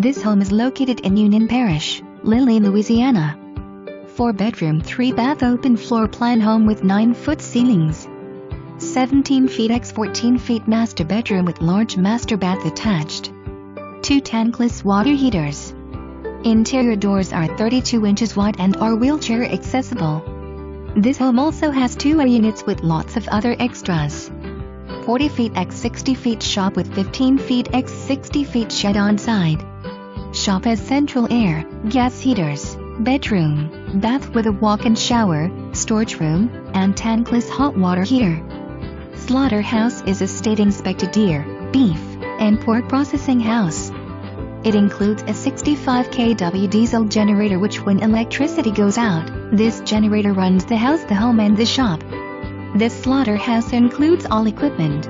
This home is located in Union Parish, Lillie, Louisiana. 4-bedroom, 3-bath open floor plan home with 9-foot ceilings. 17 feet x 14 feet master bedroom with large master bath attached. 2 tankless water heaters. Interior doors are 32 inches wide and are wheelchair accessible. This home also has 2 units with lots of other extras. 40 feet x 60 feet shop with 15 feet x 60 feet shed on side. Shop has central air, gas heaters, bedroom, bath with a walk-in shower, storage room, and tankless hot water heater. Slaughterhouse is a state-inspected deer, beef, and pork processing house. It includes a 65 kW diesel generator which when electricity goes out, this generator runs the house, the home and the shop. This slaughterhouse includes all equipment,